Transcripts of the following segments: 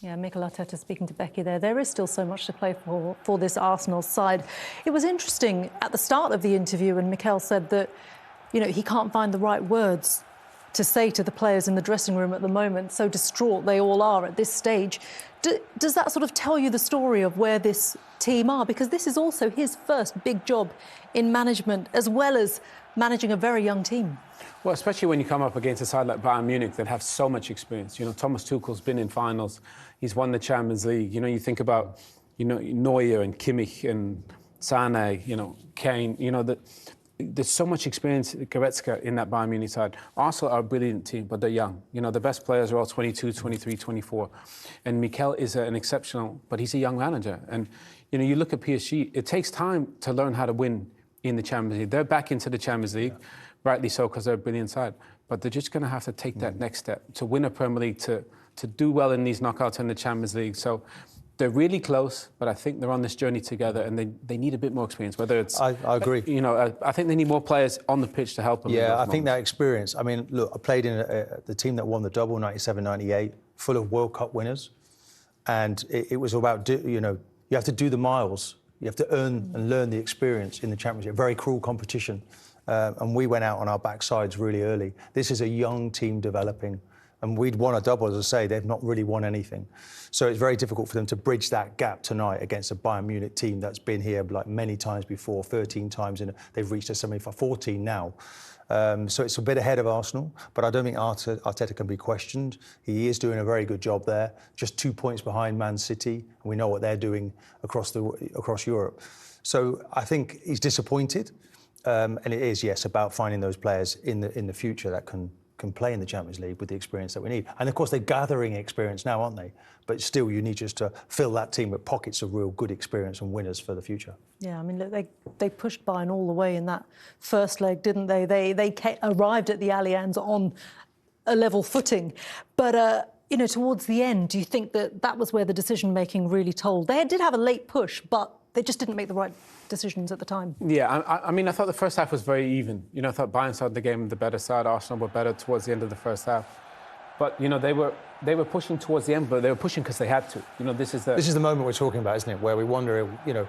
Yeah, Mikel Arteta speaking to Becky there. There is still so much to play for this Arsenal side. It was interesting at the start of the interview when Mikel said that, you know, he can't find the right words to say to the players in the dressing room at the moment, so distraught they all are at this stage. Does that sort of tell you the story of where this team are? Because this is also his first big job in management, as well as managing a very young team. Well, especially when you come up against a side like Bayern Munich that have so much experience. You know, Thomas Tuchel's been in finals. He's won the Champions League. You know, you think about, you know, Neuer and Kimmich and Sané, you know, Kane, you know, there's so much experience, Goretzka, in that Bayern Munich side. Arsenal are a brilliant team, but they're young. You know, the best players are all 22, 23, 24. And Mikel is an exceptional, but he's a young manager. And, you know, you look at PSG, it takes time to learn how to win in the Champions League. They're back into the Champions League, rightly so, because they're a brilliant side. But they're just going to have to take that next step to win a Premier League, to do well in these knockouts in the Champions League. So they're really close, but I think they're on this journey together, and they need a bit more experience. Whether it's, I agree. You know, I think they need more players on the pitch to help them. Yeah, I think that experience. I mean, look, I played in the team that won the double, 97, 98, full of World Cup winners, and it was about, you know, you have to do the miles, you have to earn and learn the experience in the Championship. Very cruel competition, and we went out on our backsides really early. This is a young team developing. And we'd won a double, as I say, they've not really won anything. So it's very difficult for them to bridge that gap tonight against a Bayern Munich team that's been here like many times before, 13 times, and they've reached a semi-final, 14 now. So it's a bit ahead of Arsenal, but I don't think Arteta can be questioned. He is doing a very good job there, just 2 points behind Man City, and we know what they're doing across Europe. So I think he's disappointed, and it is, yes, about finding those players in the future that can play in the Champions League with the experience that we need. And of course, they're gathering experience now, aren't they? But still, you need just to fill that team with pockets of real good experience and winners for the future. Yeah, I mean, look, they pushed Bayern all the way in that first leg, didn't they? They arrived at the Allianz on a level footing. But, you know, towards the end, do you think that was where the decision-making really told? They did have a late push, but they just didn't make the right decisions at the time. Yeah, I mean, I thought the first half was very even. You know, I thought Bayern started the game the better side. Arsenal were better towards the end of the first half. But, you know, they were pushing towards the end, but they were pushing because they had to. You know, this is the moment we're talking about, isn't it? Where we wonder, you know,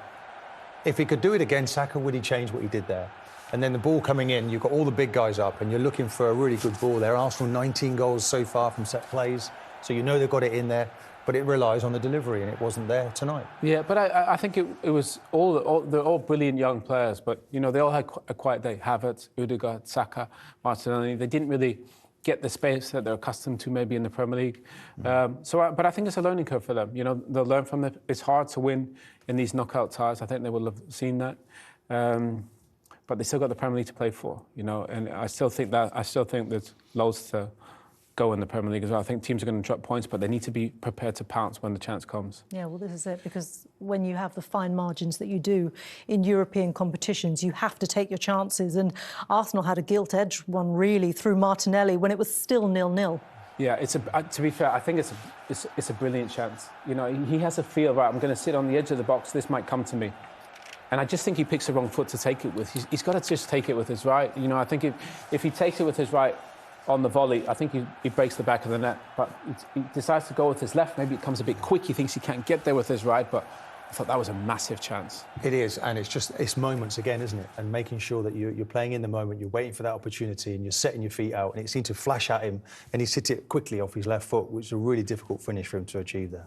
if he could do it again, Saka, would he change what he did there? And then the ball coming in, you've got all the big guys up and you're looking for a really good ball there. Arsenal 19 goals so far from set plays. So you know they've got it in there. But it relies on the delivery, and it wasn't there tonight. Yeah, but I think it was they're all brilliant young players, but, you know, they all had a quiet day. Havertz, Ødegaard, Saka, Martinelli. They didn't really get the space that they're accustomed to maybe in the Premier League. But I think it's a learning curve for them. You know, they'll learn from it. It's hard to win in these knockout ties. I think they will have seen that. But they still got the Premier League to play for, you know, and I still think there's loads to go in the Premier League as well. I think teams are going to drop points, but they need to be prepared to pounce when the chance comes. Yeah, well, this is it, because when you have the fine margins that you do in European competitions, you have to take your chances. And Arsenal had a gilt-edged one, really, through Martinelli when it was still 0-0. Yeah, to be fair, I think it's a brilliant chance. You know, he has a feel, right, I'm going to sit on the edge of the box, this might come to me. And I just think he picks the wrong foot to take it with. He's got to just take it with his right. You know, I think if he takes it with his right on the volley, I think he breaks the back of the net. But he decides to go with his left. Maybe it comes a bit quick. He thinks he can't get there with his right. But I thought that was a massive chance. It is, and it's moments again, isn't it? And making sure that you're playing in the moment, you're waiting for that opportunity, and you're setting your feet out. And it seemed to flash at him, and he hit it quickly off his left foot, which is a really difficult finish for him to achieve there.